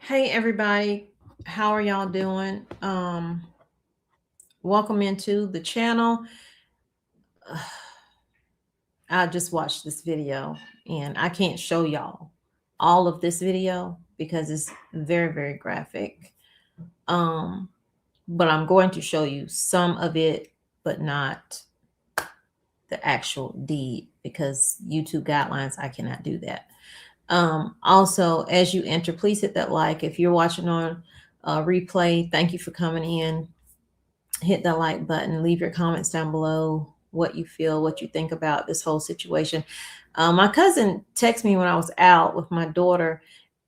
Hey everybody, how are y'all doing? Welcome into the channel. I just watched this video and I can't show y'all all of this video because it's very graphic. But I'm going to show you some of it, but not the actual deed because YouTube guidelines, I cannot do that. Also, as you enter, please hit that like. If you're watching on replay, thank you for coming in. Hit that like button, leave your comments down below, what you feel, what you think about this whole situation. My cousin texted me when I was out with my daughter,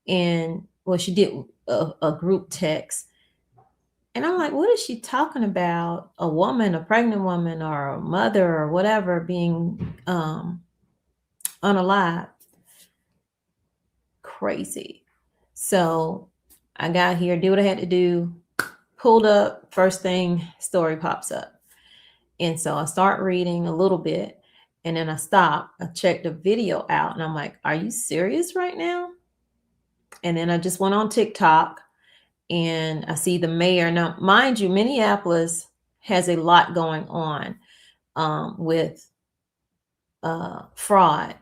and well, she did a group text. And I'm like, what is she talking about? A woman, a pregnant woman, or a mother, or whatever being unalive. Crazy. So I got here, did what I had to do, pulled up, first thing, story pops up. And so I start reading a little bit and then I stop, I check the video out and I'm like, are you serious right now? And then I just went on TikTok and I see the mayor. Now, mind you, Minneapolis has a lot going on with fraud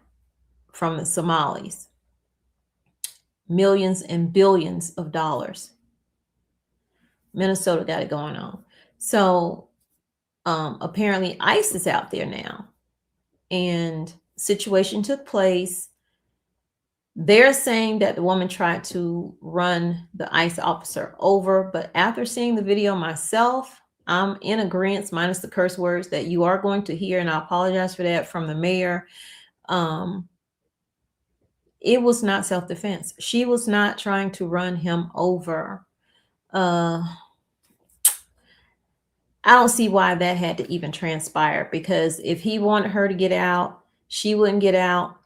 from the Somalis. Millions and billions of dollars. Minnesota got it going on. So apparently ICE is out there now. And situation took place. They're saying that the woman tried to run the ICE officer over, but after seeing the video myself, I'm in agreement, minus the curse words that you are going to hear, and I apologize for that, from the mayor. It was not self-defense. She was not trying to run him over. I don't see why that had to even transpire, because if he wanted her to get out, she wouldn't get out.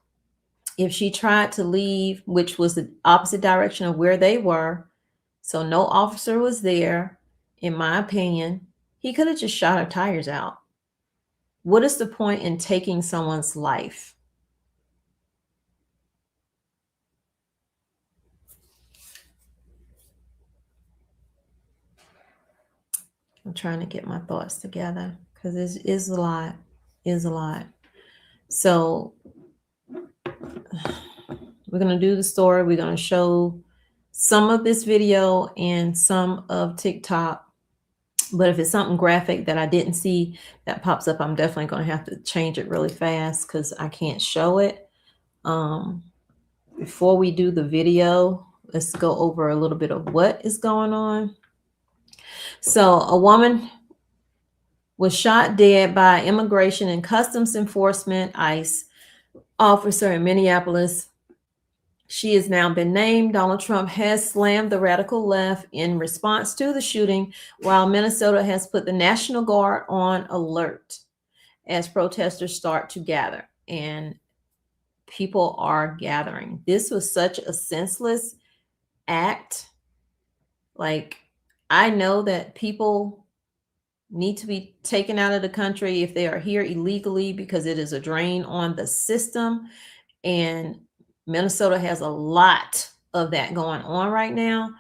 If she tried to leave, which was the opposite direction of where they were, so no officer was there, in my opinion, he could have just shot her tires out. What is the point in taking someone's life? I'm trying to get my thoughts together because it is a lot. So we're going to do the story. We're going to show some of this video and some of TikTok. But if it's something graphic that I didn't see that pops up, I'm definitely going to have to change it really fast because I can't show it. Before we do the video, let's go over a little bit of what is going on. So a woman was shot dead by Immigration and Customs Enforcement ICE officer in Minneapolis. She has now been named. Donald Trump has slammed the radical left in response to the shooting, while Minnesota has put the National Guard on alert as protesters start to gather. And people are gathering. This was such a senseless act. Like, I know that people need to be taken out of the country if they are here illegally because it is a drain on the system. And Minnesota has a lot of that going on right now.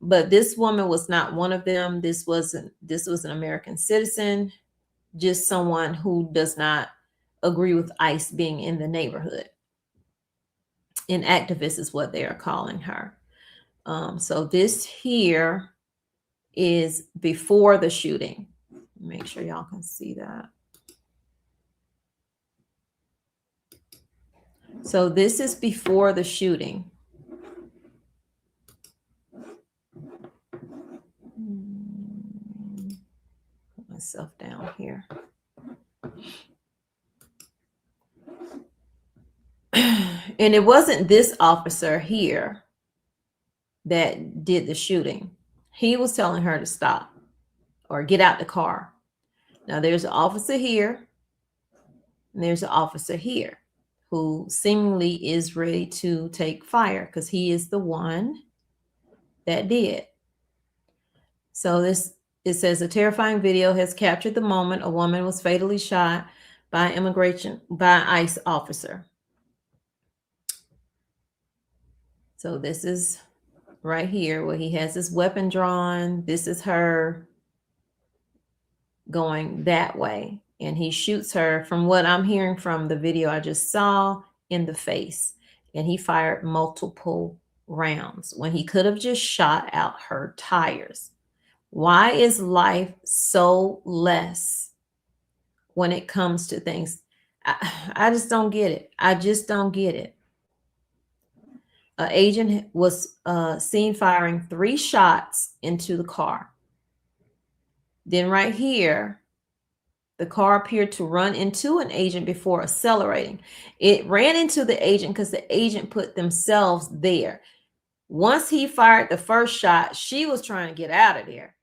But this woman was not one of them. This was an American citizen, just someone who does not agree with ICE being in the neighborhood. An activist is what they are calling her. So this here is before the shooting. Make sure y'all can see that. So this is before the shooting. Put myself down here. And it wasn't this officer here that did the shooting. He was telling her to stop or get out the car. Now there's an officer here and there's an officer here who seemingly is ready to take fire because he is the one that did. So it says a terrifying video has captured the moment a woman was fatally shot by ICE officer. So this is right here where he has his weapon drawn. This is her going that way. And he shoots her, from what I'm hearing from the video I just saw, in the face. And he fired multiple rounds when he could have just shot out her tires. Why is life so less when it comes to things? I just don't get it. I just don't get it. An agent was seen firing 3 shots into the car. Then right here, the car appeared to run into an agent before accelerating. It ran into the agent because the agent put themselves there. Once he fired the first shot, she was trying to get out of there.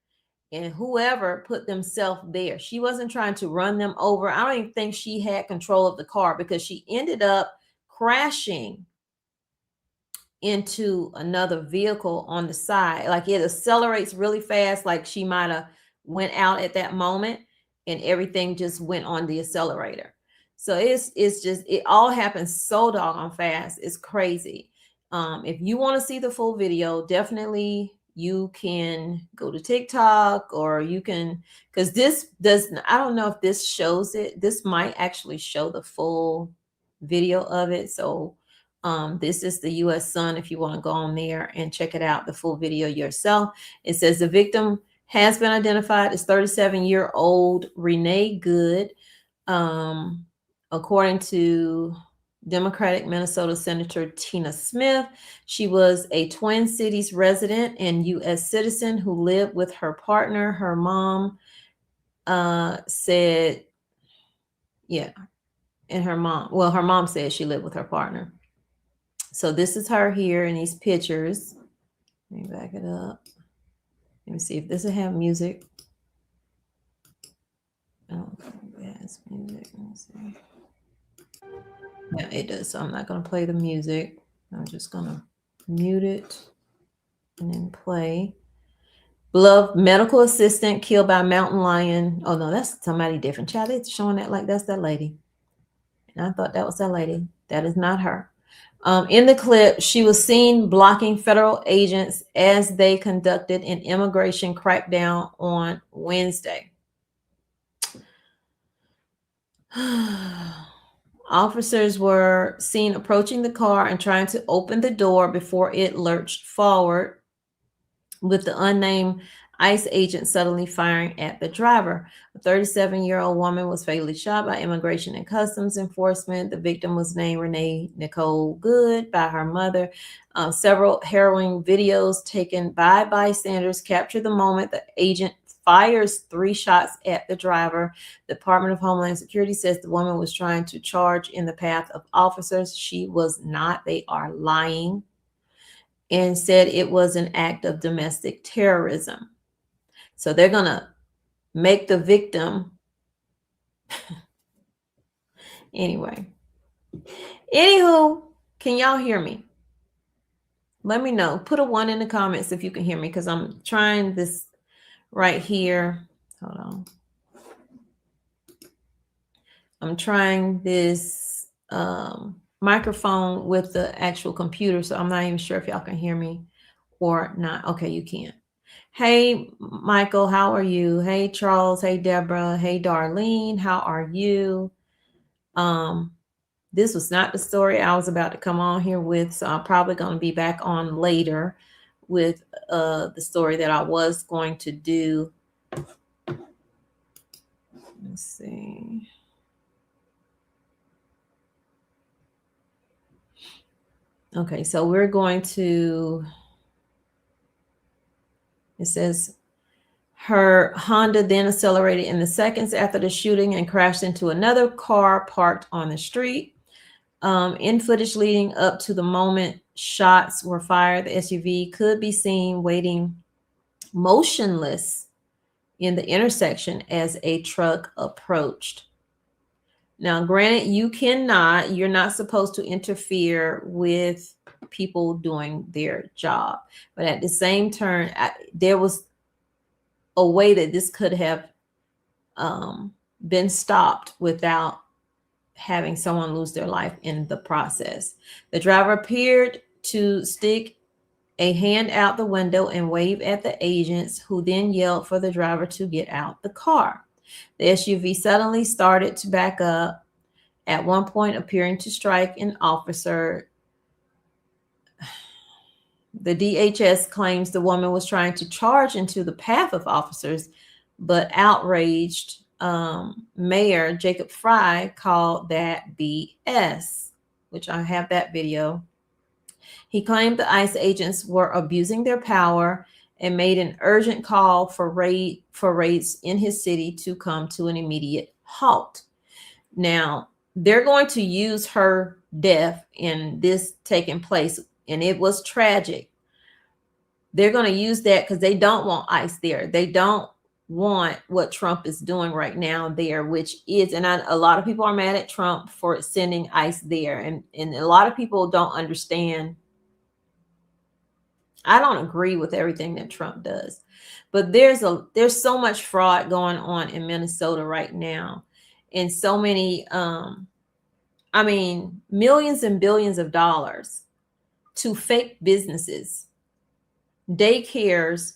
And whoever put themselves there, she wasn't trying to run them over. I don't even think she had control of the car because she ended up crashing into another vehicle on the side. Like it accelerates really fast, like she might have went out at that moment and everything just went on the accelerator. So it's just, it all happens so doggone fast. It's crazy. If you want to see the full video, definitely you can go to TikTok, or you can, because this does, I don't know if this shows it. This might actually show the full video of it. So this is the U.S. Sun if you want to go on there and check it out, the full video yourself. It says the victim has been identified as 37-year-old Renee Good. According to Democratic Minnesota Senator Tina Smith, she was a Twin Cities resident and U.S. citizen who lived with her partner. Her mom said, yeah, and her mom said she lived with her partner. So this is her here in these pictures. Let me back it up. Let me see if this will have music. Oh, it has music. Let me see. Yeah, it does. So I'm not going to play the music. I'm just going to mute it and then play. Beloved medical assistant killed by mountain lion. Oh, no, that's somebody different. Child, it's showing that like that's that lady. And I thought that was that lady. That is not her. In the clip, she was seen blocking federal agents as they conducted an immigration crackdown on Wednesday. Officers were seen approaching the car and trying to open the door before it lurched forward, with the unnamed ICE agent suddenly firing at the driver. A 37-year-old woman was fatally shot by Immigration and Customs Enforcement. The victim was named Renee Nicole Good by her mother. Several harrowing videos taken by bystanders capture the moment the agent fires 3 shots at the driver. The Department of Homeland Security says the woman was trying to charge in the path of officers. She was not. They are lying. And said it was an act of domestic terrorism. So they're going to make the victim. Anyway. Anywho, can y'all hear me? Let me know. Put a 1 in the comments if you can hear me, because I'm trying this right here. Hold on. I'm trying this microphone with the actual computer, so I'm not even sure if y'all can hear me or not. Okay, you can. Hey, Michael, how are you? Hey, Charles. Hey, Deborah. Hey, Darlene, how are you? This was not the story I was about to come on here with, so I'm probably going to be back on later with the story that I was going to do. Let's see. Okay, so we're going to, it says, her Honda then accelerated in the seconds after the shooting and crashed into another car parked on the street. In footage leading up to the moment shots were fired, the SUV could be seen waiting motionless in the intersection as a truck approached. Now, granted, you're not supposed to interfere with people doing their job. But at the same turn, there was a way that this could have been stopped without having someone lose their life in the process. The driver appeared to stick a hand out the window and waved at the agents, who then yelled for the driver to get out the car. The SUV suddenly started to back up, at one point appearing to strike an officer. The DHS claims the woman was trying to charge into the path of officers, but outraged Mayor Jacob Fry called that BS, which I have that video. He claimed the ICE agents were abusing their power and made an urgent call for raids in his city to come to an immediate halt. Now, they're going to use her death in this taking place, and it was tragic. They're going to use that because they don't want ICE there. They don't want what Trump is doing right now there, which is, and a lot of people are mad at Trump for sending ICE there. And a lot of people don't understand. I don't agree with everything that Trump does, but there's so much fraud going on in Minnesota right now. And so many, millions and billions of dollars to fake businesses, daycares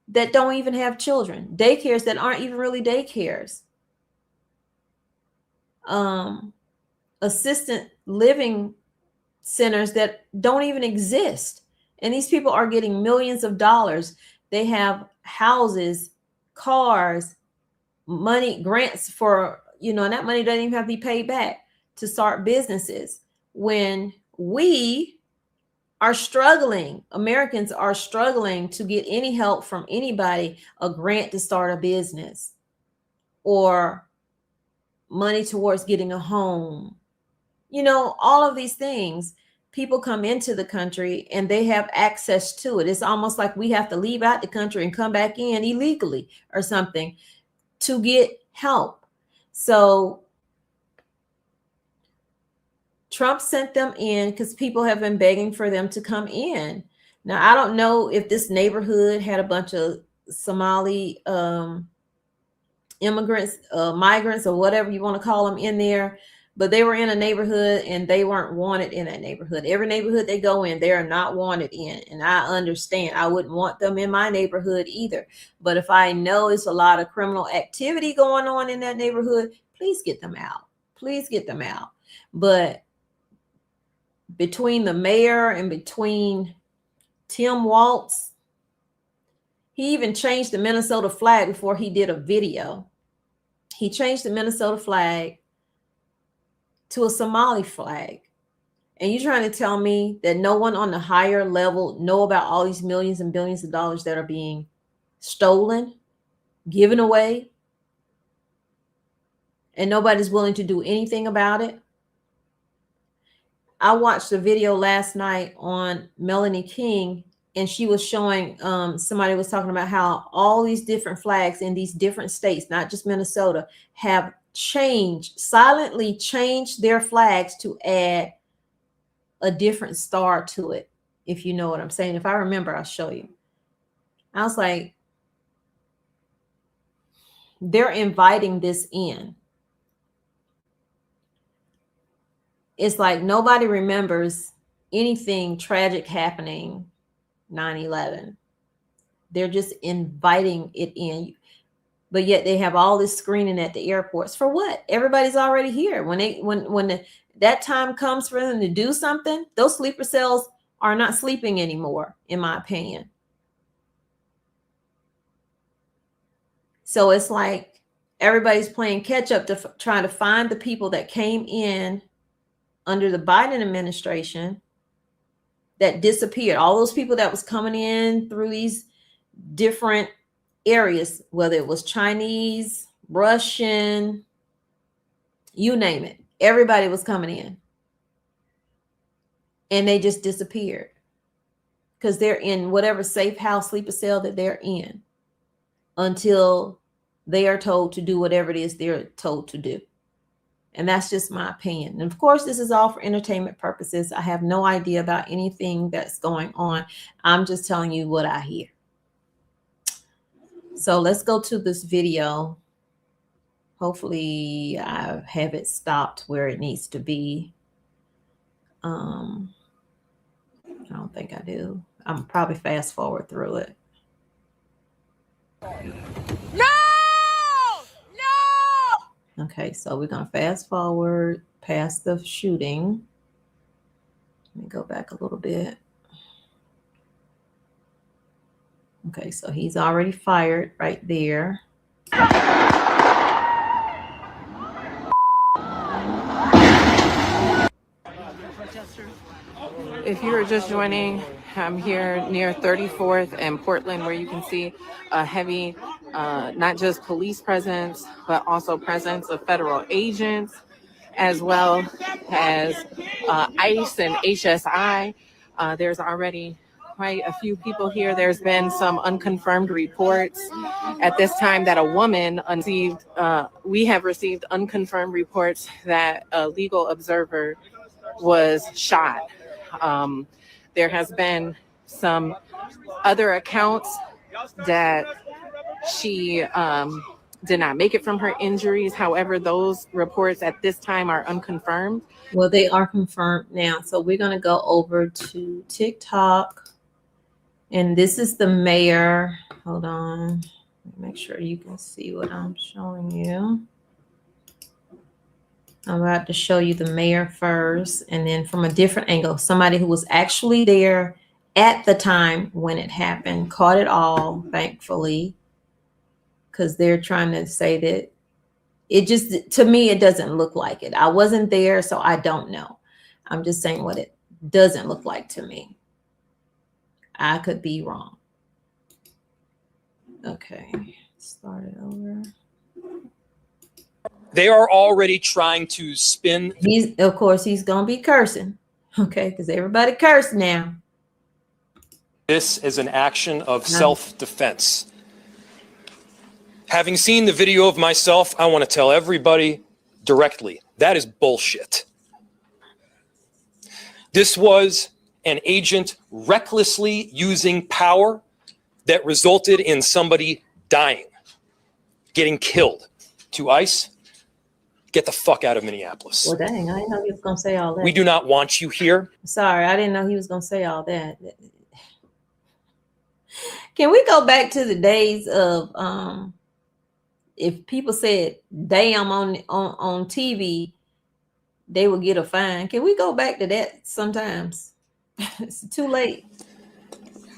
that don't even have children, daycares that aren't even really daycares, assistant living centers that don't even exist. And these people are getting millions of dollars. They have houses, cars, money, grants for, and that money doesn't even have to be paid back to start businesses. When we are struggling, Americans are struggling to get any help from anybody, a grant to start a business or money towards getting a home, all of these things. People come into the country and they have access to it. It's almost like we have to leave out the country and come back in illegally or something to get help. So Trump sent them in because people have been begging for them to come in. Now, I don't know if this neighborhood had a bunch of Somali immigrants, migrants, or whatever you want to call them in there, but they were in a neighborhood and they weren't wanted in that neighborhood. Every neighborhood they go in, they are not wanted in. And I understand. I wouldn't want them in my neighborhood either. But if I know it's a lot of criminal activity going on in that neighborhood, please get them out. Please get them out. But between the mayor and between Tim Walz, he even changed the Minnesota flag before he did a video. He changed the Minnesota flag to a Somali flag. And you're trying to tell me that no one on the higher level know about all these millions and billions of dollars that are being stolen, given away, and nobody's willing to do anything about it? I watched a video last night on Melanie King, and she was showing, somebody was talking about how all these different flags in these different states, not just Minnesota, have silently changed their flags to add a different star to it. If you know what I'm saying. If I remember, I'll show you. I was like, they're inviting this in. It's like nobody remembers anything tragic happening 9/11. They're just inviting it in. But yet they have all this screening at the airports. For what? Everybody's already here. When that time comes for them to do something, those sleeper cells are not sleeping anymore, in my opinion. So it's like everybody's playing catch up to trying to find the people that came in under the Biden administration that disappeared. All those people that was coming in through these different areas, whether it was Chinese, Russian, you name it, everybody was coming in. And they just disappeared because they're in whatever safe house, sleeper cell that they're in until they are told to do whatever it is they're told to do. And that's just my opinion. And of course, this is all for entertainment purposes. I have no idea about anything that's going on. I'm just telling you what I hear. So let's go to this video. Hopefully I have it stopped where it needs to be. I don't don't think I do. I'm probably fast forward through it. No! No! Okay, so we're gonna fast forward past the shooting. Let me go back a little bit. Okay, so he's already fired right there. If you're just joining, I'm here near 34th and Portland, where you can see a heavy, not just police presence, but also presence of federal agents, as well as ICE and HSI. There's already quite a few people here. There's been some unconfirmed reports at this time that a woman we have received unconfirmed reports that a legal observer was shot. There has been some other accounts that she did not make it from her injuries. However, those reports at this time are unconfirmed. Well, they are confirmed now. So we're going to go over to TikTok. And this is the mayor. Hold on. Make sure you can see what I'm showing you. I'm about to show you the mayor first, and then from a different angle, somebody who was actually there at the time when it happened, caught it all, thankfully, because they're trying to say that it just, to me, it doesn't look like it. I wasn't there, so I don't know. I'm just saying what it doesn't look like to me. I could be wrong. Okay, start it over. They are already trying to spin. Of course, he's going to be cursing. Okay, because everybody curse now. This is an action of self-defense. Having seen the video of myself, I want to tell everybody directly, that is bullshit. This was an agent recklessly using power that resulted in somebody dying, getting killed. To ICE, get the fuck out of Minneapolis. Well, dang, I didn't know he was going to say all that. We do not want you here. Sorry, I didn't know he was going to say all that. Can we go back to the days of if people said damn on TV, they would get a fine? Can we go back to that sometimes? It's too late.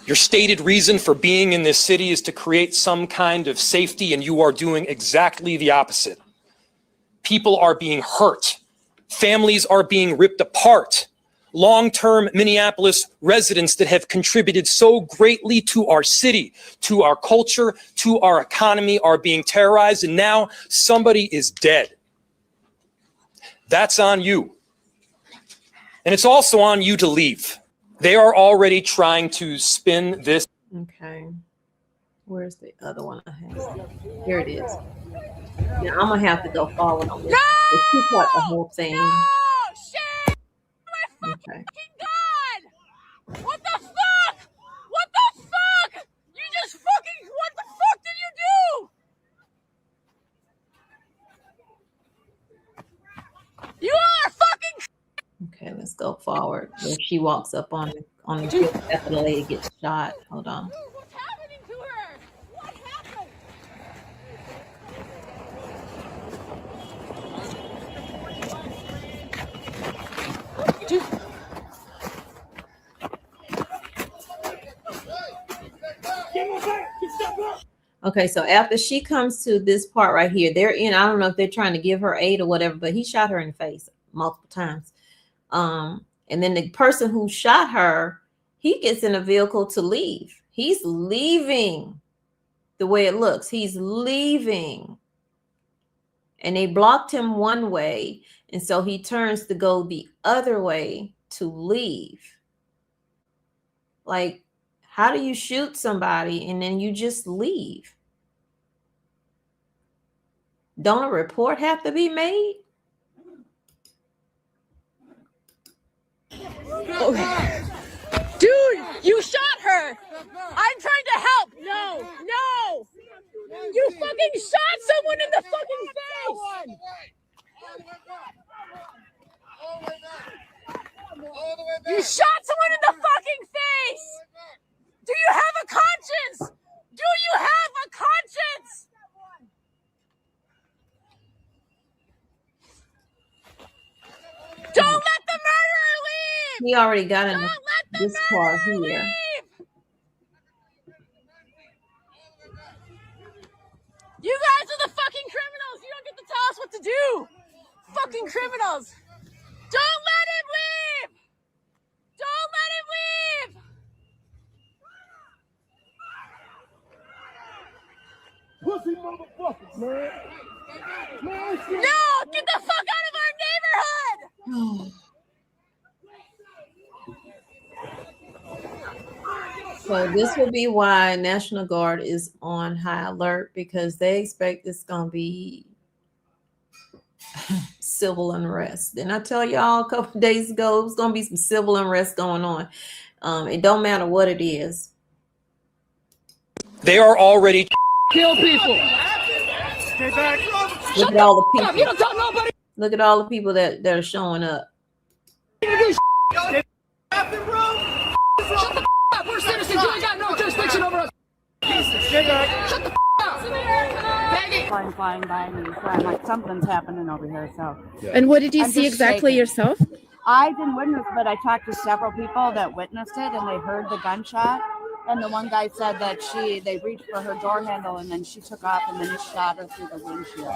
Your stated reason for being in this city is to create some kind of safety, and you are doing exactly the opposite. People are being hurt. Families are being ripped apart. Long-term Minneapolis residents that have contributed so greatly to our city, to our culture, to our economy are being terrorized, and now somebody is dead. That's on you. And it's also on you to leave. They are already trying to spin this. Okay. Where's the other one I have? Here it is. Yeah, I'm going to have to go forward on this. It's cut the whole thing. No! Shit! My fucking God! What the fuck? What the fuck? You just fucking, what the fuck did you do? You are fucking. Okay, let's go forward. Where she walks up on the field after the lady gets shot. Hold on. What's happening to her? What happened? Dude. Okay, so after she comes to this part right here, they're in, I don't know if they're trying to give her aid or whatever, but he shot her in the face multiple times. And then the person who shot her, he gets in a vehicle to leave. He's leaving the way it looks. He's leaving. And they blocked him one way. And so he turns to go the other way to leave. Like, how do you shoot somebody and then you just leave? Don't a report have to be made? Okay. Dude, you shot her. I'm trying to help. No, no. You fucking shot someone in the fucking face. You shot someone in the fucking He already got in Don't let the this part murderer here. leave! You guys are the fucking criminals! You don't get to tell us what to do! Fucking criminals! Don't let him leave! Don't let him leave! Pussy motherfuckers, man. No! Get the fuck out of our neighborhood! So this will be why National Guard is on high alert, because they expect it's going to be civil unrest. Didn't I tell y'all a couple days ago it was going to be some civil unrest going on? It don't matter what it is. They are already Kill people! Stay back. Look at all the You people. don't tell nobody! Look at all the people that are showing up. Shut the up! We're citizens! You ain't got no jurisdiction over us! Stay back. Shut the up! Maggie! Flying by me, so I'm like, something's happening over here. So And what did you I'm see just exactly shaking. yourself? I didn't witness, but I talked to several people that witnessed it, and they heard the gunshot. And the one guy said that they reached for her door handle, and then she took off, and then he shot her through the windshield.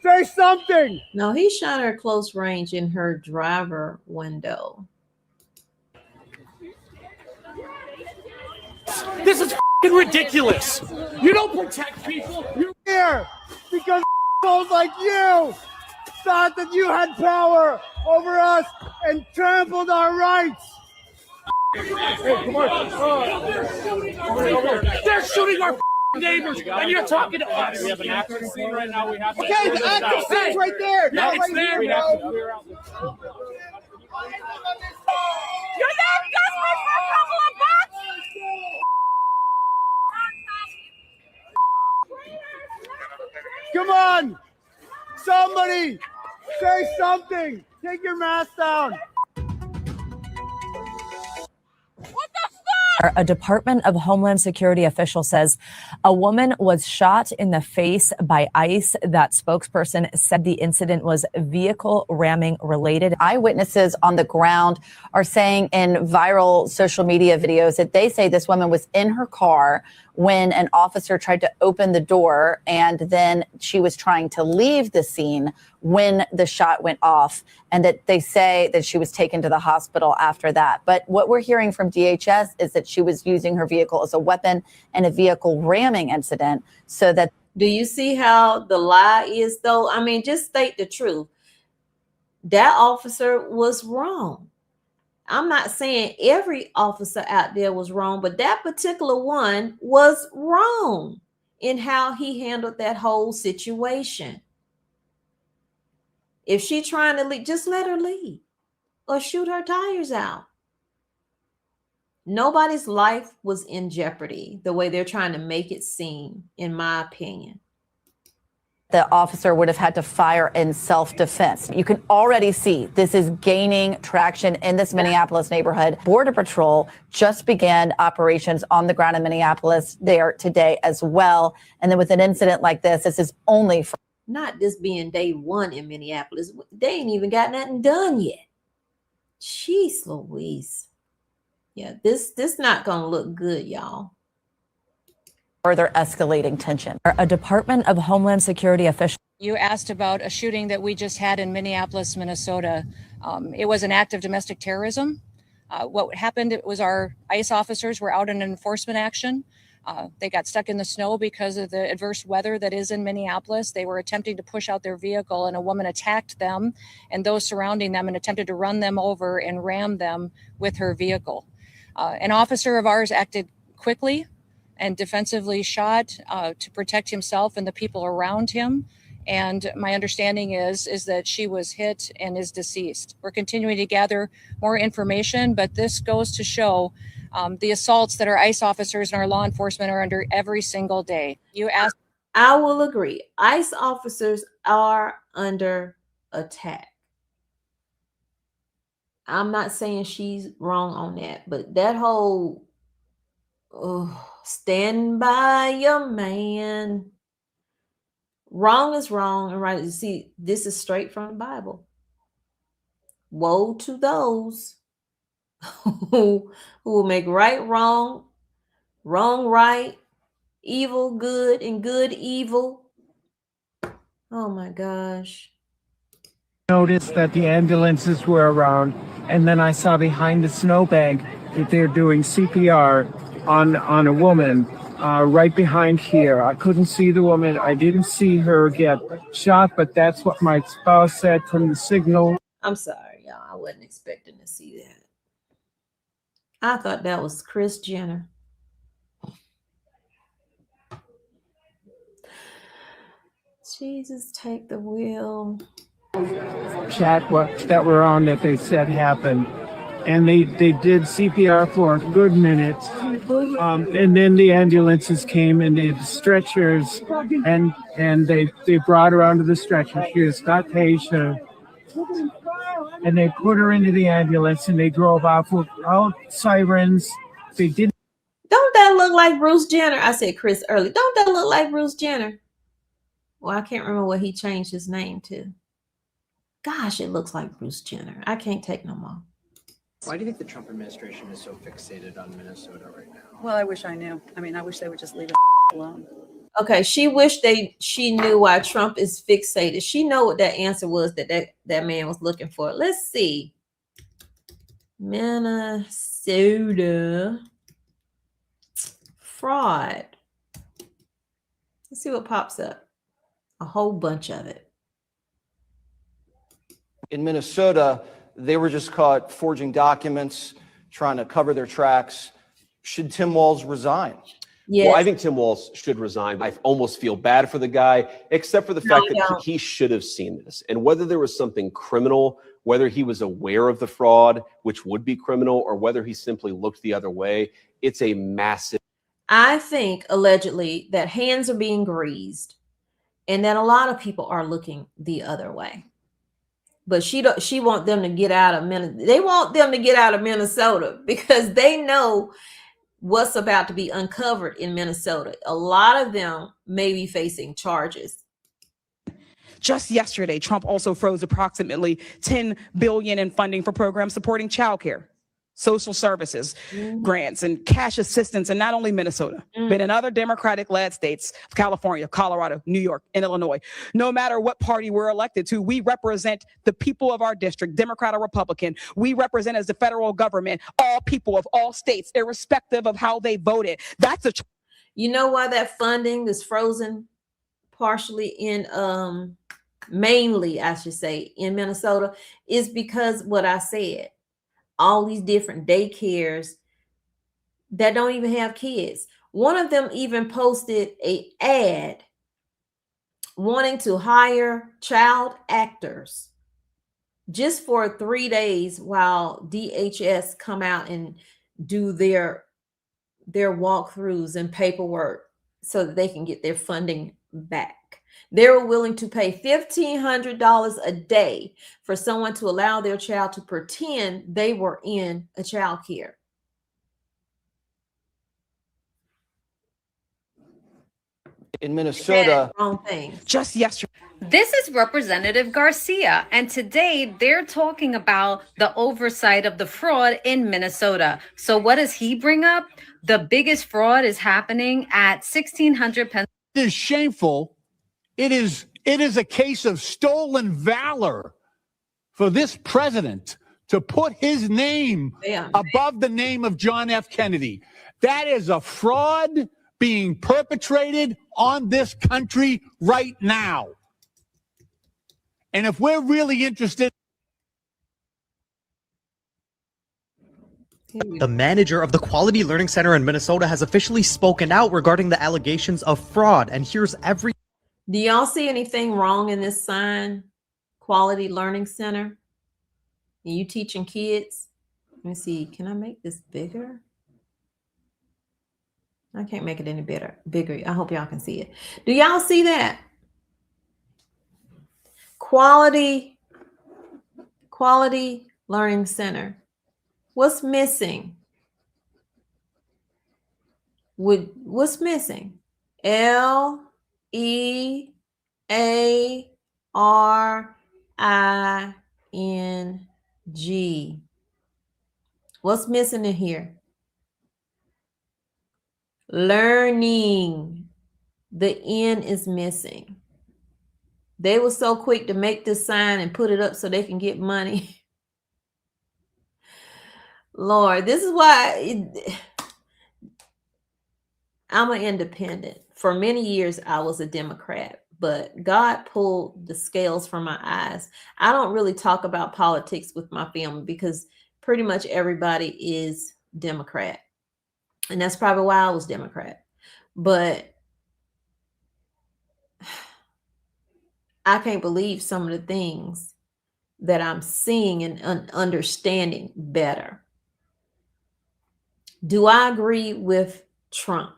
Say something. No, he shot her close range in her driver window. This is f***ing ridiculous. You don't protect people. You're here because assholes like you thought that you had power over us and trampled our rights. Hey, come on. They're shooting our neighbors, and you're talking to us. We have an action scene right now. We have. Okay, the action scene's right there. Yeah, it's there. We have to clear out. You're that desperate for a couple of bucks? Come on! Somebody! Say something! Take your mask down! What the fuck? A Department of Homeland Security official says a woman was shot in the face by ICE. That spokesperson said the incident was vehicle ramming related. Eyewitnesses on the ground are saying in viral social media videos that they say this woman was in her car when an officer tried to open the door, and then she was trying to leave the scene when the shot went off, and that they say that she was taken to the hospital after that. But what we're hearing from DHS is that she was using her vehicle as a weapon in a vehicle ramming incident, so that. Do you see how the lie is, though? I mean, just state the truth. That officer was wrong. I'm not saying every officer out there was wrong, but that particular one was wrong in how he handled that whole situation. If she's trying to leave, just let her leave or shoot her tires out. Nobody's life was in jeopardy the way they're trying to make it seem, in my opinion. The officer would have had to fire in self-defense. You can already see this is gaining traction in this Minneapolis neighborhood. Border Patrol just began operations on the ground in Minneapolis there today as well. And then with an incident like this is only for Not this being day one in Minneapolis. They ain't even got nothing done yet. Jeez Louise. Yeah, this not gonna look good, y'all. further escalating tension. A Department of Homeland Security official. You asked about a shooting that we just had in Minneapolis, Minnesota. It was an act of domestic terrorism. What happened, it was our ICE officers were out in an enforcement action. They got stuck in the snow because of the adverse weather that is in Minneapolis. They were attempting to push out their vehicle, and a woman attacked them and those surrounding them and attempted to run them over and ram them with her vehicle. An officer of ours acted quickly and defensively shot to protect himself and the people around him. And my understanding is that she was hit and is deceased. We're continuing to gather more information, but this goes to show the assaults that our ICE officers and our law enforcement are under every single day. You asked. I will agree. ICE officers are under attack. I'm not saying she's wrong on that, but that whole stand by your man. Wrong is wrong and right. You see, this is straight from the Bible. Woe to those who will make right wrong, wrong right, evil good, and good evil. Oh my gosh. Noticed that the ambulances were around, and then I saw behind the snowbank that they're doing CPR on a woman right behind here. I couldn't see the woman. I didn't see her get shot, but that's what my spouse said from the signal. I'm sorry, y'all. I wasn't expecting to see that. I thought that was Kris Jenner. Jesus, take the wheel. Chat that were on that they said happened, and they did CPR for a good minute, and then the ambulances came and they had stretchers, and they brought her onto the stretcher. She was not patient, and they put her into the ambulance and they drove off without sirens. They didn't. Don't that look like Bruce Jenner? I said Chris early. Don't that look like Bruce Jenner? Well, I can't remember what he changed his name to. Gosh, it looks like Bruce Jenner. I can't take no more. Why do you think the Trump administration is so fixated on Minnesota right now? Well, I wish I knew. I mean, I wish they would just leave it alone. Okay, she wished she knew why Trump is fixated. She know what that answer was that man was looking for. Let's see. Minnesota fraud. Let's see what pops up. A whole bunch of it. In Minnesota, they were just caught forging documents, trying to cover their tracks. Should Tim Walz resign? Yes. Well, I think Tim Walz should resign. I almost feel bad for the guy, except for the fact that he should have seen this. And whether there was something criminal, whether he was aware of the fraud, which would be criminal, or whether he simply looked the other way, it's a massive. I think allegedly that hands are being greased and that a lot of people are looking the other way. But she want them to get out of Minnesota. They want them to get out of Minnesota because they know what's about to be uncovered in Minnesota. A lot of them may be facing charges. Just yesterday, Trump also froze approximately $10 billion in funding for programs supporting childcare, social services, grants, and cash assistance in not only Minnesota, but in other Democratic-led states, California, Colorado, New York, and Illinois. No matter what party we're elected to, we represent the people of our district, Democrat or Republican. We represent as the federal government, all people of all states, irrespective of how they voted. That's a. You know why that funding is frozen partially in, mainly, I should say, in Minnesota, is because what I said. All these different daycares that don't even have kids. One of them even posted an ad wanting to hire child actors just for 3 days while DHS come out and do their walkthroughs and paperwork so that they can get their funding back. They were willing to pay $1,500 a day for someone to allow their child to pretend they were in a child care. In Minnesota, wrong thing. Just yesterday. This is Representative Garcia, and today they're talking about the oversight of the fraud in Minnesota. So what does he bring up? The biggest fraud is happening at 1600 Pennsylvania. It is shameful. It is a case of stolen valor for this president to put his name above the name of John F. Kennedy. That is a fraud being perpetrated on this country right now. And if we're really interested. The manager of the Quality Learning Center in Minnesota has officially spoken out regarding the allegations of fraud. And here's every. Do y'all see anything wrong in this sign? Quality Learning Center. Are you teaching kids? Let me see. Can I make this bigger? I can't make it any bigger. I hope y'all can see it. Do y'all see that? Quality Learning Center. What's missing? What's missing? LEARING. G. What's missing in here? Learning. The N is missing. They were so quick to make this sign and put it up so they can get money. Lord, this is why I'm an independent. For many years, I was a Democrat, but God pulled the scales from my eyes. I don't really talk about politics with my family because pretty much everybody is Democrat. And that's probably why I was Democrat. But I can't believe some of the things that I'm seeing and understanding better. Do I agree with Trump?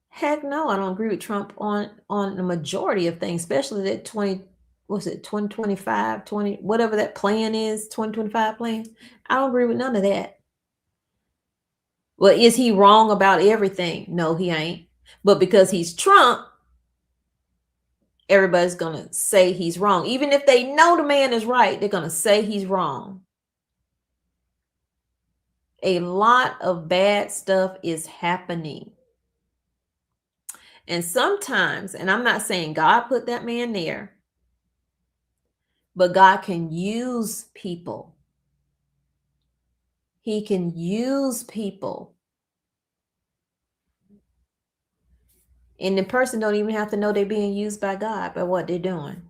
Heck no, I don't agree with Trump on the majority of things, especially that 2025, whatever that plan is, 2025 plan. I don't agree with none of that. Well, is he wrong about everything? No, he ain't. But because he's Trump, everybody's going to say he's wrong. Even if they know the man is right, they're going to say he's wrong. A lot of bad stuff is happening. And sometimes, and I'm not saying God put that man there, but God can use people. He can use people. And the person don't even have to know they're being used by God by what they're doing.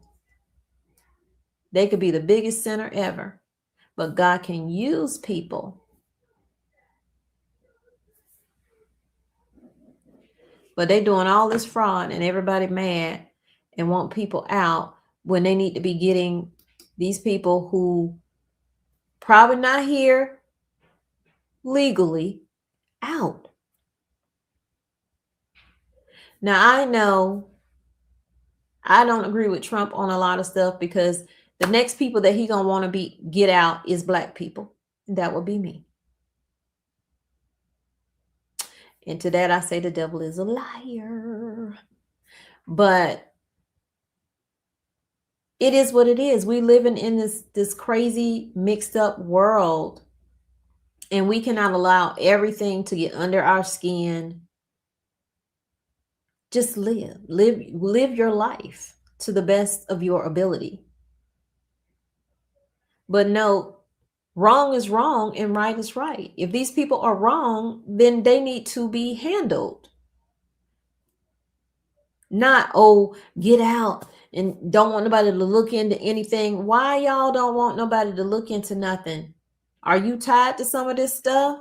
They could be the biggest sinner ever, but God can use people. But they doing all this fraud and everybody mad and want people out when they need to be getting these people who probably not here legally out. Now, I know I don't agree with Trump on a lot of stuff because the next people that he gonna want to get out is Black people. That would be me. And to that I say the devil is a liar. But it is what it is. We living in this crazy mixed up world, and we cannot allow everything to get under our skin. Just live your life to the best of your ability. But no, wrong is wrong and right is right. If these people are wrong, then they need to be handled. Not, oh, get out and don't want nobody to look into anything. Why y'all don't want nobody to look into nothing? Are you tied to some of this stuff?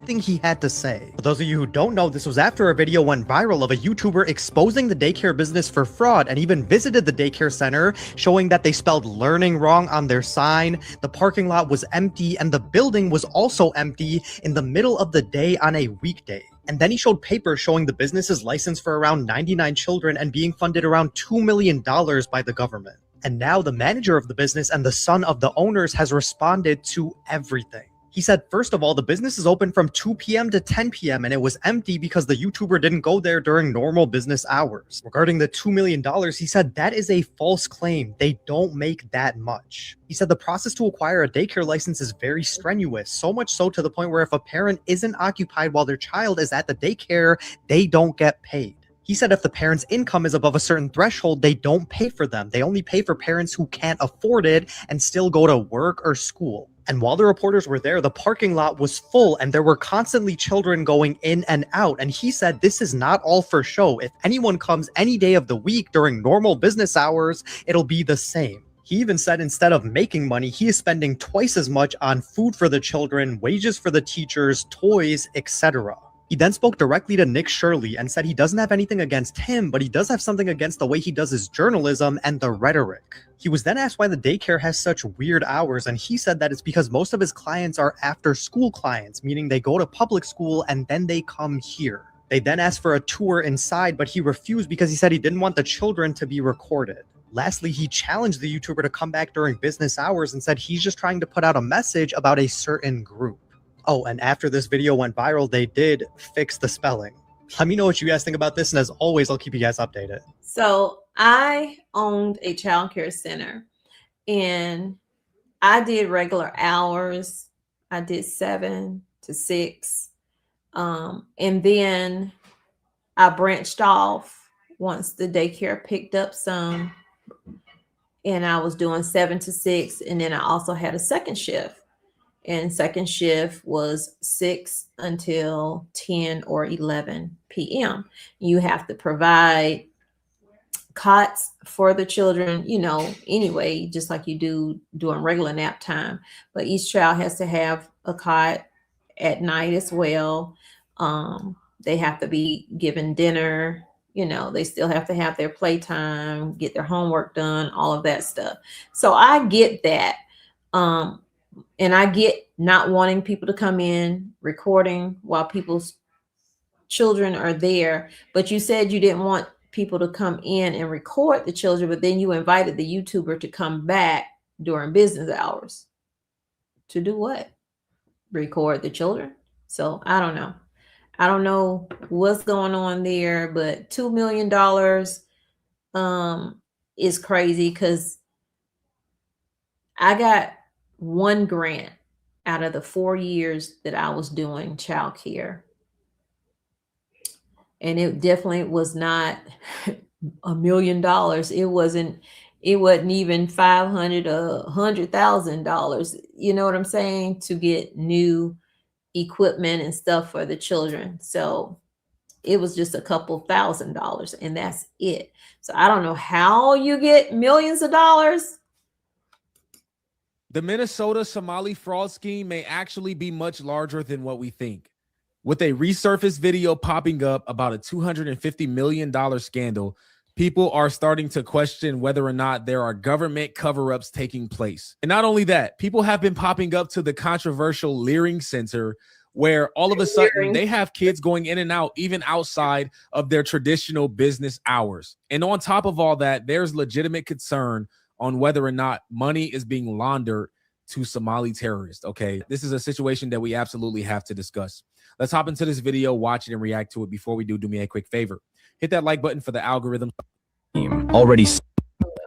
Thing he had to say. For those of you who don't know, this was after a video went viral of a YouTuber exposing the daycare business for fraud and even visited the daycare center, showing that they spelled learning wrong on their sign. The parking lot was empty and the building was also empty in the middle of the day on a weekday. And then he showed papers showing the business is licensed for around 99 children and being funded around $2 million by the government. And now the manager of the business and the son of the owners has responded to everything. He said, first of all, the business is open from 2 p.m. to 10 p.m. and it was empty because the YouTuber didn't go there during normal business hours. Regarding the $2 million, he said that is a false claim. They don't make that much. He said the process to acquire a daycare license is very strenuous, so much so to the point where if a parent isn't occupied while their child is at the daycare, they don't get paid. He said if the parent's income is above a certain threshold, they don't pay for them. They only pay for parents who can't afford it and still go to work or school. And while the reporters were there, the parking lot was full and there were constantly children going in and out. And he said this is not all for show. If anyone comes any day of the week during normal business hours, it'll be the same. He even said instead of making money, he is spending twice as much on food for the children, wages for the teachers, toys, etc. He then spoke directly to Nick Shirley and said he doesn't have anything against him, but he does have something against the way he does his journalism and the rhetoric. He was then asked why the daycare has such weird hours, and he said that it's because most of his clients are after-school clients, meaning they go to public school and then they come here. They then asked for a tour inside, but he refused because he said he didn't want the children to be recorded. Lastly, he challenged the YouTuber to come back during business hours and said he's just trying to put out a message about a certain group. Oh, and after this video went viral, they did fix the spelling. Let me know what you guys think about this, and as always, I'll keep you guys updated. So I owned a childcare center, And I did regular hours. I did 7 to 6. And then I branched off once the daycare picked up some, and I was doing 7 to 6. And then I also had a second shift, and second shift was 6 until 10 or 11 p.m. You have to provide cots for the children, you know, anyway, just like you do during regular nap time. But each child has to have a cot at night as well. They have to be given dinner. You know, they still have to have their playtime, get their homework done, all of that stuff. So I get that. And I get not wanting people to come in recording while people's children are there. But you said you didn't want people to come in and record the children, but then you invited the YouTuber to come back during business hours. To do what? Record the children? So I don't know. I don't know what's going on there, but $2 million is crazy, because I got one grant out of the 4 years that I was doing childcare. And it definitely was not $1 million. It wasn't even $500 or $100,000. You know what I'm saying? To get new equipment and stuff for the children. So it was just a couple $1,000s, and that's it. So I don't know how you get millions of dollars. The Minnesota Somali fraud scheme may actually be much larger than what we think. With a resurfaced video popping up about a $250 million scandal, people are starting to question whether or not there are government cover-ups taking place. And not only that, people have been popping up to the controversial Leering Center, where all of a sudden they have kids going in and out, even outside of their traditional business hours. And on top of all that, there's legitimate concern on whether or not money is being laundered to Somali terrorists. Okay, this is a situation that we absolutely have to discuss. Let's hop into this video, watch it, and react to it. Before we do me a quick favor. Hit that like button for the algorithm. Already.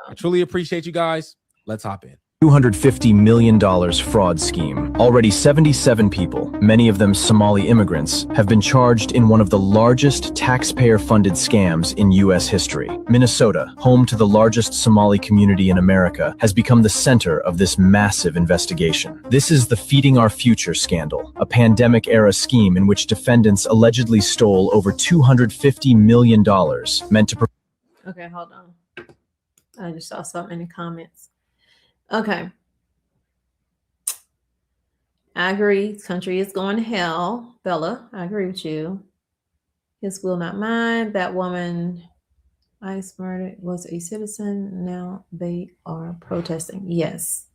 I truly appreciate you guys. Let's hop in. $250 million fraud scheme. Already 77 people, many of them Somali immigrants, have been charged in one of the largest taxpayer-funded scams in U.S. history. Minnesota, home to the largest Somali community in America, has become the center of this massive investigation. This is the Feeding Our Future scandal, a pandemic-era scheme in which defendants allegedly stole over $250 million meant to... Okay, hold on. I just saw something in the comments. Okay. I agree. This country is going to hell. Bella, I agree with you. His will, not mine. That woman I murdered was a citizen. Now they are protesting. Yes.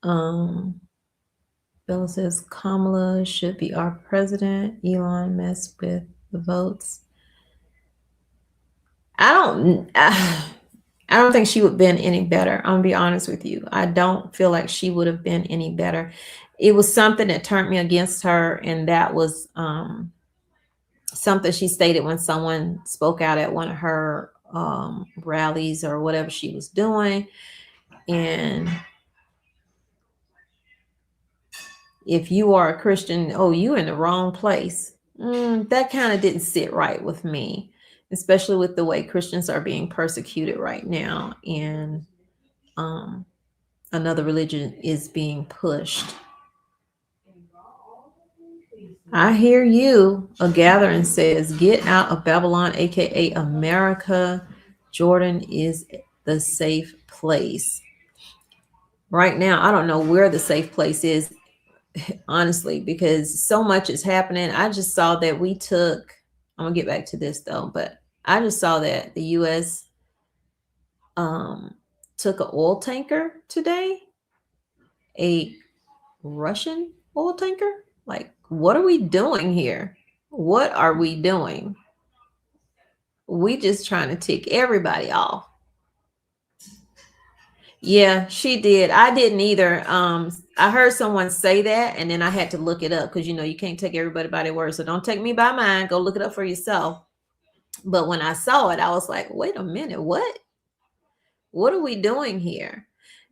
Bella says Kamala should be our president. Elon messed with the votes. I don't think she would have been any better. I'm gonna be honest with you. I don't feel like she would have been any better. It was something that turned me against her, and that was something she stated when someone spoke out at one of her rallies or whatever she was doing. And if you are a Christian, oh, you in the wrong place. That kind of didn't sit right with me, especially with the way Christians are being persecuted right now, and another religion is being pushed. I hear you. A gathering says, get out of Babylon, aka America. Jordan is the safe place. Right now, I don't know where the safe place is, honestly, because so much is happening. I just saw that we took, I'm gonna get back to this though, but I just saw that the U.S. took an oil tanker today, a Russian oil tanker. Like, what are we doing here? What are we doing? We just trying to tick everybody off. Yeah, she did. I didn't either. I heard someone say that, and then I had to look it up because, you know, you can't take everybody by their word. So don't take me by mine. Go look it up for yourself. But when I saw it, I was like, wait a minute, what? What are we doing here?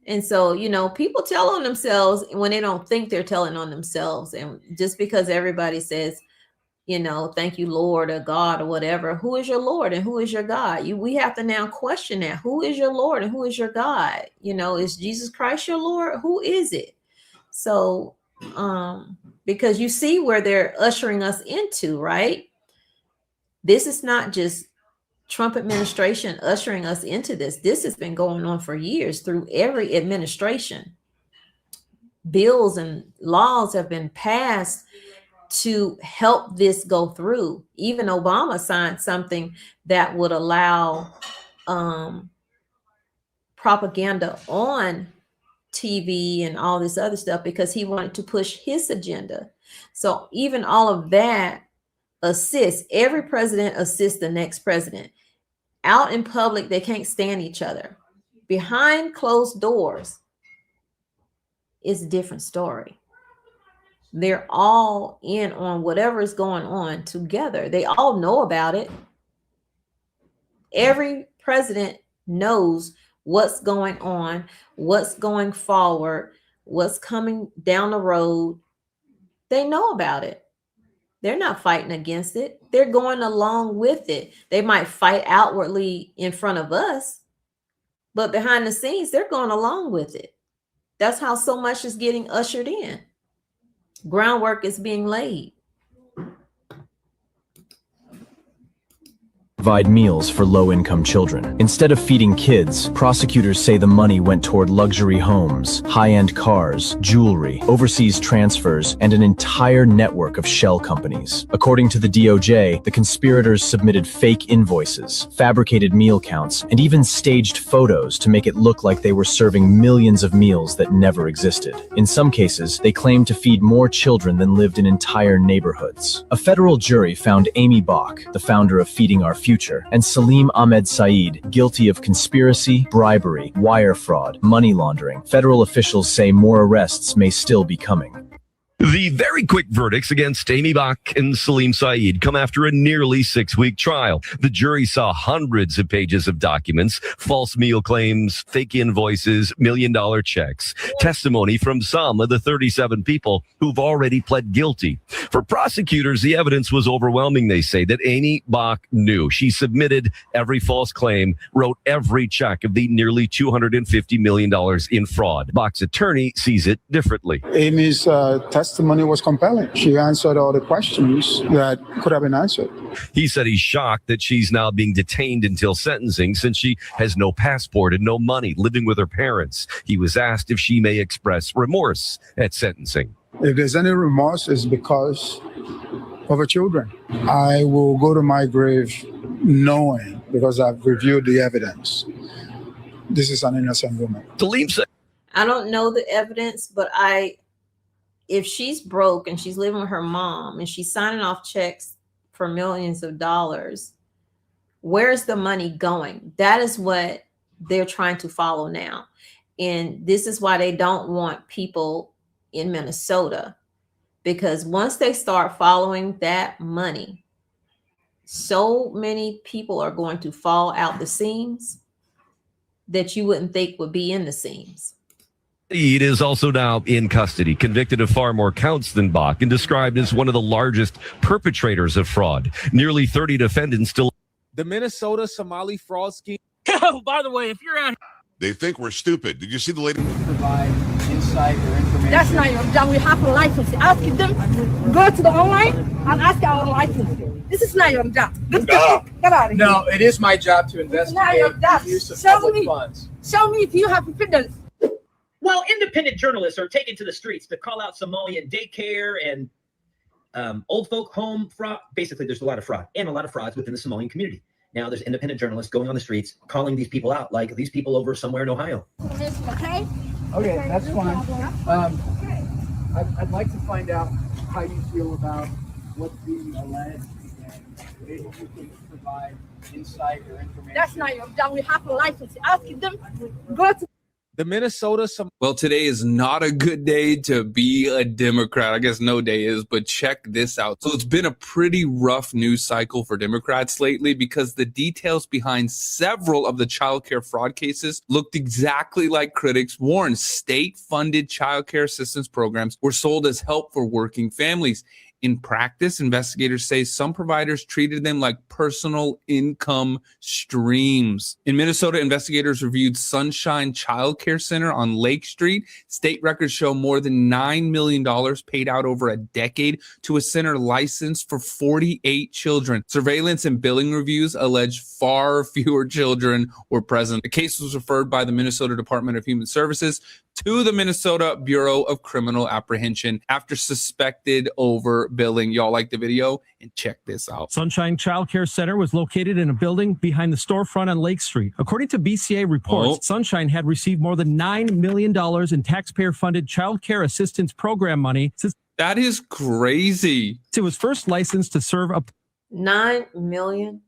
And so, you know, people tell on themselves when they don't think they're telling on themselves. And just because everybody says, you know, thank you, Lord, or God, or whatever, who is your Lord and who is your God? We have to now question that. Who is your Lord and who is your God? You know, is Jesus Christ your Lord? Who is it? So, because you see where they're ushering us into, right? This is not just Trump administration ushering us into this. This has been going on for years through every administration. Bills and laws have been passed to help this go through. Even Obama signed something that would allow propaganda on TV and all this other stuff because he wanted to push his agenda. So even all of that assists. Every president assists the next president. Out in public, they can't stand each other. Behind closed doors, it's a different story. They're all in on whatever is going on together. They all know about it. Every president knows what's going on, what's going forward, what's coming down the road. They know about it. They're not fighting against it. They're going along with it. They might fight outwardly in front of us, but behind the scenes, they're going along with it. That's how so much is getting ushered in. Groundwork is being laid. Provide meals for low-income children. Instead of feeding kids, prosecutors say the money went toward luxury homes, high-end cars, jewelry, overseas transfers, and an entire network of shell companies. According to the DOJ, the conspirators submitted fake invoices, fabricated meal counts, and even staged photos to make it look like they were serving millions of meals that never existed. In some cases, they claimed to feed more children than lived in entire neighborhoods. A federal jury found Amy Bach, the founder of Feeding Our Future, and Salim Ahmed Saeed guilty of conspiracy, bribery, wire fraud, money laundering. Federal officials say more arrests may still be coming. The very quick verdicts against Amy Bach and Salim Saeed come after a nearly 6-week trial. The jury saw hundreds of pages of documents, false meal claims, fake invoices, million-dollar checks, testimony from some of the 37 people who've already pled guilty. For prosecutors, the evidence was overwhelming. They say that Amy Bach knew. She submitted every false claim, wrote every check of the nearly $250 million in fraud. Bach's attorney sees it differently. Amy's testimony was compelling. She answered all the questions that could have been answered. He said he's shocked that she's now being detained until sentencing since she has no passport and no money, living with her parents. He was asked if she may express remorse at sentencing. If there's any remorse, it's because of her children. I will go to my grave knowing, because I've reviewed the evidence, this is an innocent woman. I don't know the evidence, but if she's broke and she's living with her mom and she's signing off checks for millions of dollars, where's the money going? That is what they're trying to follow now. And this is why they don't want people in Minnesota, because once they start following that money, so many people are going to fall out the seams that you wouldn't think would be in the seams. Saeed is also now in custody, convicted of far more counts than Bach and described as one of the largest perpetrators of fraud. Nearly 30 defendants still. The Minnesota Somali fraud scheme. Oh, by the way, if you're out, they think we're stupid. Did you see the lady? Provide insight or information. That's not your job. We have a license. Ask them, go to the online and ask our license. This is not your job. Get out of here. No, it is my job to investigate the use of public funds. Show me if you have evidence. While independent journalists are taken to the streets to call out Somalian daycare and old folk home fraud, basically there's a lot of fraud and a lot of frauds within the Somalian community. Now there's independent journalists going on the streets, calling these people out, like these people over somewhere in Ohio. Okay? Okay, that's fine. I'd like to find out how you feel about what's being alleged and if you can provide insight or information. That's not your job. We have a license. Ask them, go to. The Minnesota. Well, today is not a good day to be a Democrat. I guess no day is, but check this out. So it's been a pretty rough news cycle for Democrats lately because the details behind several of the childcare fraud cases looked exactly like critics warned. State-funded childcare assistance programs were sold as help for working families. In practice, investigators say some providers treated them like personal income streams. In Minnesota, investigators reviewed Sunshine Child Care Center on Lake Street. State records show more than $9 million paid out over a decade to a center licensed for 48 children. Surveillance and billing reviews allege far fewer children were present. The case was referred by the Minnesota Department of Human Services to the Minnesota Bureau of Criminal Apprehension after suspected overbilling. Y'all like the video? And check this out. Sunshine Child Care Center was located in a building behind the storefront on Lake Street. According to BCA reports, Sunshine had received more than $9 million in taxpayer-funded child care assistance program money since that is crazy. It was first licensed to serve up $9 million.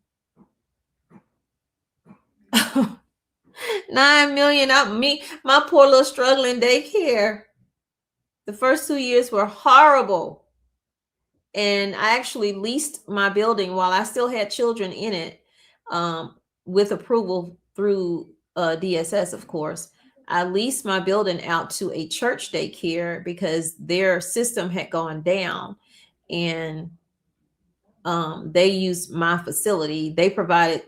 9 million. My poor little struggling daycare. The first 2 years were horrible. And I actually leased my building while I still had children in it, with approval through DSS, of course. I leased my building out to a church daycare because their system had gone down, and they used my facility. They provided,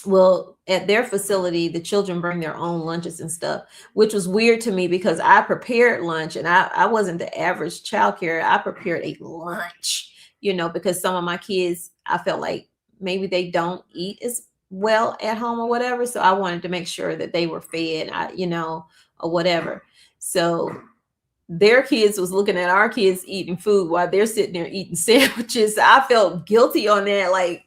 well, at their facility, the children bring their own lunches and stuff, which was weird to me because I prepared lunch, and I wasn't the average childcare. I prepared a lunch, because some of my kids, I felt like maybe they don't eat as well at home or whatever. So I wanted to make sure that they were fed, or whatever. So their kids was looking at our kids eating food while they're sitting there eating sandwiches. I felt guilty on that. Like,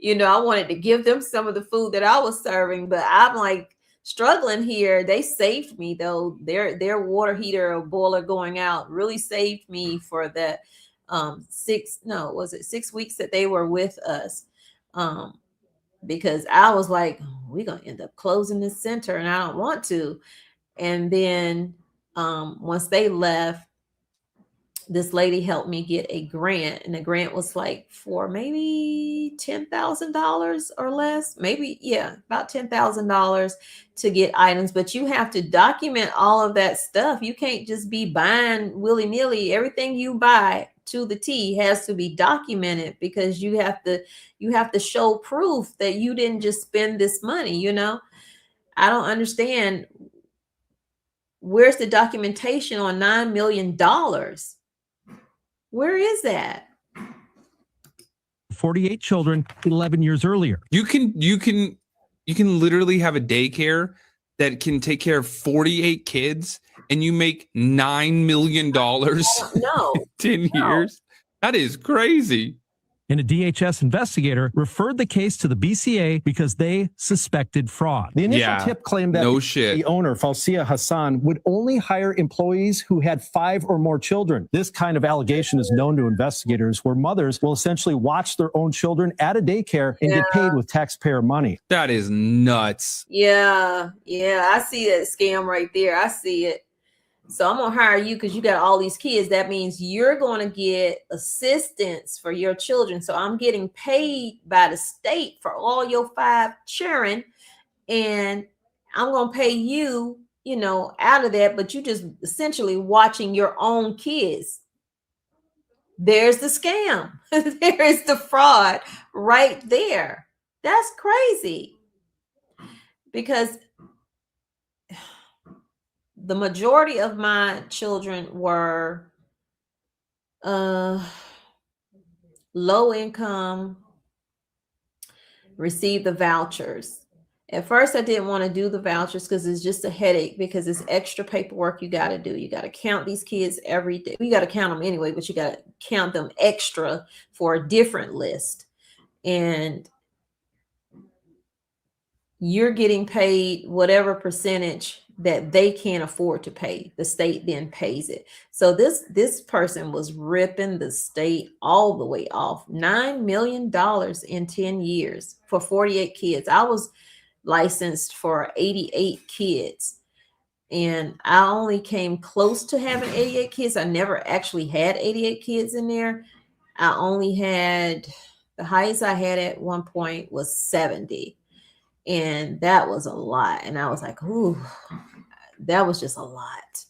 I wanted to give them some of the food that I was serving, but I'm like struggling here. They saved me though. Their water heater or boiler going out really saved me for the 6 weeks that they were with us. Because I was like, we're going to end up closing this center and I don't want to. And then once they left, this lady helped me get a grant, and the grant was like for maybe $10,000 or less, about $10,000 to get items. But you have to document all of that stuff. You can't just be buying willy-nilly. Everything you buy to the T has to be documented because you have to show proof that you didn't just spend this money. I don't understand. Where's the documentation on $9 million? Where is that? 48 children 11 years earlier. You can literally have a daycare that can take care of 48 kids and you make $9 million no, 10 years. That is crazy. And a DHS investigator referred the case to the BCA because they suspected fraud. The initial tip claimed that the owner, Falsia Hassan, would only hire employees who had 5 or more children. This kind of allegation is known to investigators where mothers will essentially watch their own children at a daycare and get paid with taxpayer money. That is nuts. Yeah, I see that scam right there. I see it. So I'm going to hire you because you got all these kids. That means you're going to get assistance for your children. So I'm getting paid by the state for all your 5 children. And I'm going to pay you, out of that. But you just essentially watching your own kids. There's the scam. There is the fraud right there. That's crazy. Because the majority of my children were low income, received the vouchers. At first, I didn't want to do the vouchers because it's just a headache because it's extra paperwork you got to do. You got to count these kids every day. You got to count them anyway, but you got to count them extra for a different list. And you're getting paid whatever percentage that they can't afford to pay. The state then pays it. So this person was ripping the state all the way off. $9 million in 10 years for 48 kids. I was licensed for 88 kids. And I only came close to having 88 kids. I never actually had 88 kids in there. I only had, the highest I had at one point was 70. And that was a lot. And I was like, ooh, that was just a lot.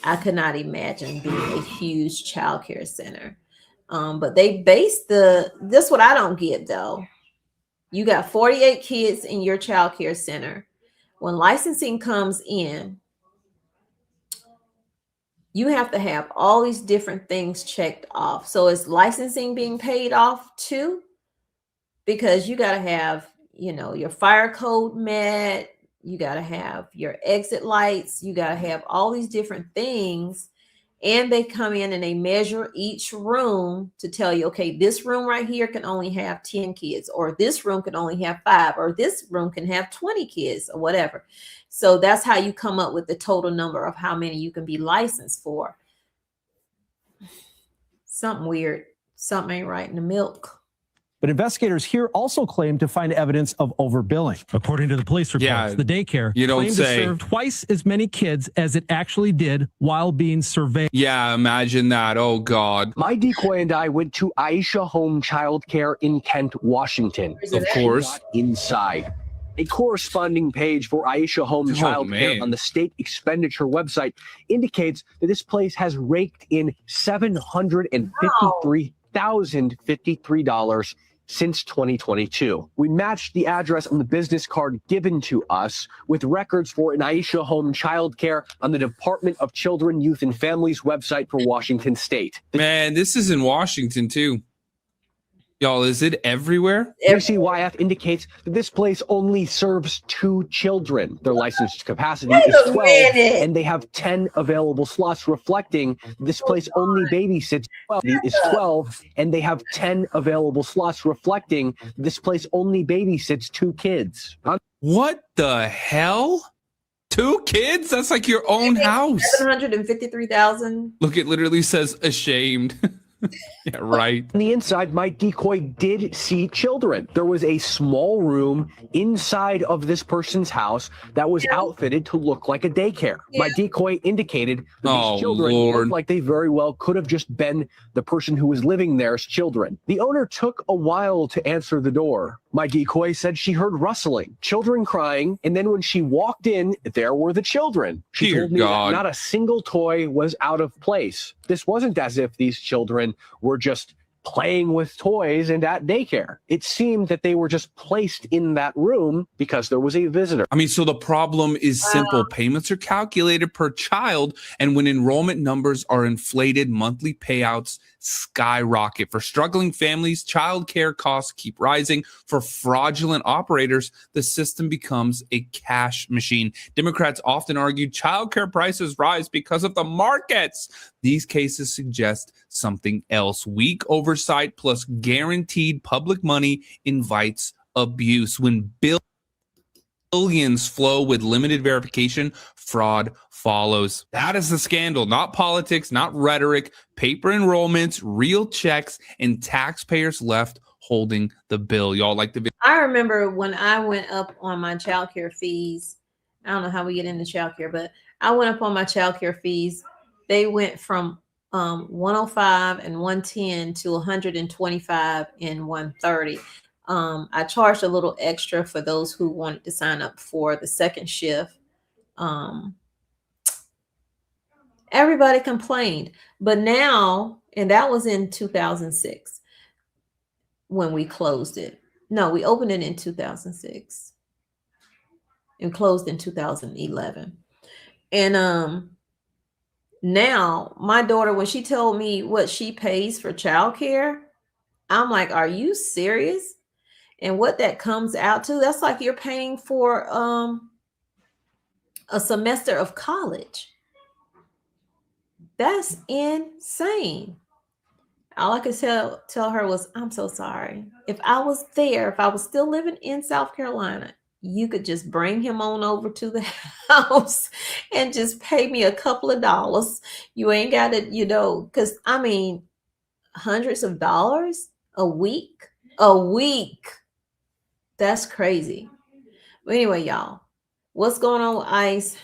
I could not imagine being a huge childcare center. But they based this what I don't get though. You got 48 kids in your childcare center. When licensing comes in, you have to have all these different things checked off. So is licensing being paid off too? Because you got to have, your fire code met. You got to have your exit lights. You got to have all these different things. And they come in and they measure each room to tell you, okay, this room right here can only have 10 kids, or this room can only have 5, or this room can have 20 kids, or whatever. So that's how you come up with the total number of how many you can be licensed for. Something weird. Something ain't right in the milk. But investigators here also claim to find evidence of overbilling. According to the police reports, the daycare claimed to serve twice as many kids as it actually did while being surveilled. Yeah, imagine that. Oh, God. My decoy and I went to Aisha Home Child Care in Kent, Washington. Of course. Inside. A corresponding page for Aisha Home Child Care on the state expenditure website indicates that this place has raked in $753,053 since 2022. We matched the address on the business card given to us with records for an Aisha Home Child Care on the Department of Children, Youth, and Families website for Washington State. Man, this is in Washington too. Y'all, is it everywhere? WCYF indicates that this place only serves 2 children. Their licensed capacity is 12, and they have 10 available slots, reflecting this place only babysits 12, and they have 10 available slots, reflecting this place only babysits 2 kids. What the hell? 2 kids? That's like your own house. 753,000. Look, it literally says ashamed. Yeah, right. On the inside, my decoy did see children. There was a small room inside of this person's house that was outfitted to look like a daycare. My decoy indicated that these children looked like they very well could have just been the person who was living there's children. The owner took a while to answer the door. My decoy said she heard rustling, children crying, and then when she walked in, there were the children. She told me that not a single toy was out of place. This wasn't as if these children were just playing with toys and at daycare. It seemed that they were just placed in that room because there was a visitor. I mean, so the problem is simple. Payments are calculated per child, and when enrollment numbers are inflated, monthly payouts skyrocket. For struggling families, child care costs keep rising. For fraudulent operators, the system becomes a cash machine. Democrats often argue child care prices rise because of the markets. These cases suggest something else. Weak oversight plus guaranteed public money invites abuse. When billions flow with limited verification, fraud follows. That is the scandal. Not politics, not rhetoric, paper enrollments, real checks, and taxpayers left holding the bill. Y'all like the video? I remember when I went up on my childcare fees. I don't know how we get into childcare, but I went up on my childcare fees. They went from 105 and 110 to 125 and 130. I charged a little extra for those who wanted to sign up for the second shift. Everybody complained, but now, and that was in 2006 when we closed it. No, we opened it in 2006 and closed in 2011. And now my daughter, when she told me what she pays for childcare, I'm like, are you serious? And what that comes out to, that's like you're paying for a semester of college. That's insane. All I could tell her was, I'm so sorry. If I was there, if I was still living in South Carolina, you could just bring him on over to the house and just pay me a couple of dollars. You ain't got to, because I mean, hundreds of dollars a week. That's crazy. But anyway, y'all, what's going on with ICE?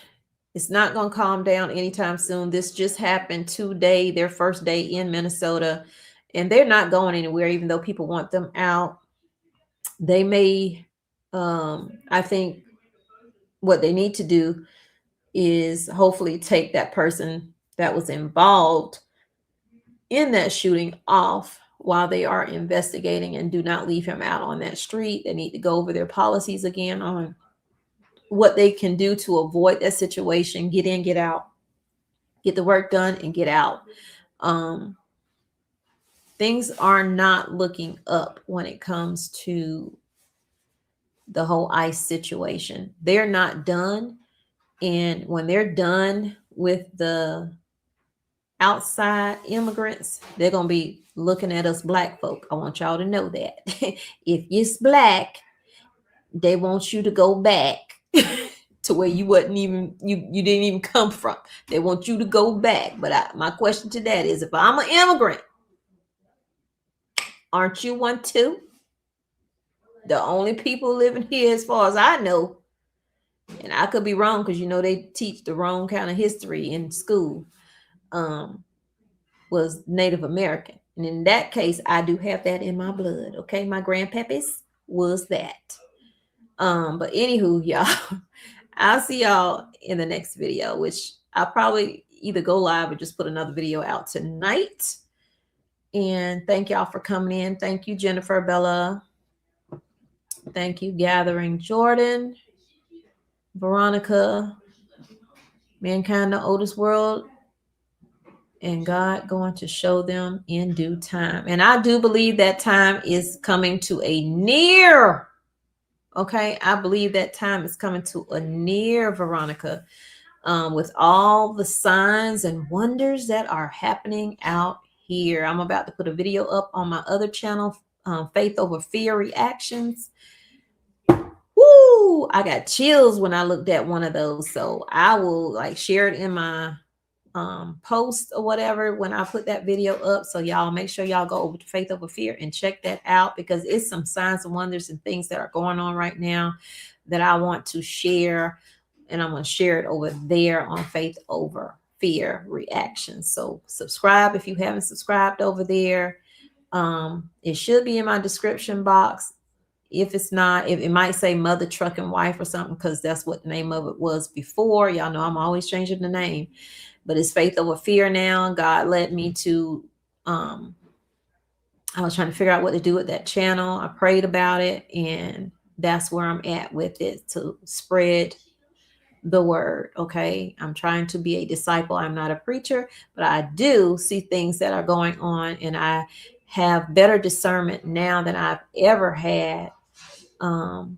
It's not going to calm down anytime soon. This just happened today, their first day in Minnesota, and they're not going anywhere, even though people want them out. They may, I think what they need to do is hopefully take that person that was involved in that shooting off while they are investigating, and do not leave him out on that street. They need to go over their policies again on what they can do to avoid that situation. Get in, get out, get the work done, and get out. Things are not looking up when it comes to the whole ICE situation. They're not done. And when they're done with the outside immigrants, they're going to be looking at us black folk. I want y'all to know that. If you're black, they want you to go back to where you wasn't even, you didn't even come from. They want you to go back. But my question to that is, if I'm an immigrant, aren't you one too? The only people living here, as far as I know, and I could be wrong because, you know, they teach the wrong kind of history in school, was Native American. And in that case, I do have that in my blood. Okay, my grandpappis was that. But anywho, y'all, I'll see y'all in the next video, which I'll probably either go live or just put another video out tonight. And thank y'all for coming in. Thank you, Jennifer, Bella. Thank you, Gathering Jordan, Veronica, Mankind, the Oldest World, and God going to show them in due time. And I do believe that time is coming to a near. Okay, I believe that time is coming to a near, Veronica, with all the signs and wonders that are happening out here. I'm about to put a video up on my other channel, Faith Over Fear Reactions. Woo! I got chills when I looked at one of those. So I will like share it in my post or whatever when I put that video up. So y'all make sure y'all go over to Faith Over Fear and check that out, because it's some signs and wonders and things that are going on right now that I want to share. And I'm going to share it over there on Faith Over Fear Reactions. So subscribe if you haven't subscribed over there. It should be in my description box. If it's not, it might say Mother Trucking Wife or something, because that's what the name of it was before. Y'all know I'm always changing the name, but it's Faith Over Fear now. God led me to, I was trying to figure out what to do with that channel. I prayed about it, and that's where I'm at with it, to spread the word. Okay, I'm trying to be a disciple. I'm not a preacher, but I do see things that are going on, and I have better discernment now than I've ever had. And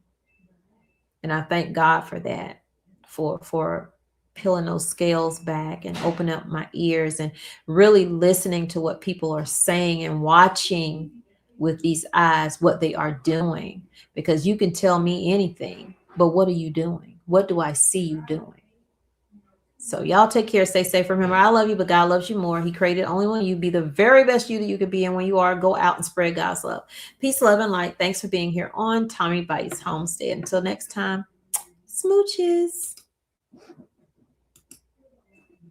I thank God for that, for peeling those scales back and opening up my ears and really listening to what people are saying and watching with these eyes what they are doing. Because you can tell me anything, but what are you doing? What do I see you doing? So y'all take care, stay safe. Remember, I love you, but God loves you more. He created only one you. Be the very best you that you could be. And when you are, go out and spread God's love. Peace, love, and light. Thanks for being here on Tommy Bites Homestead. Until next time, smooches.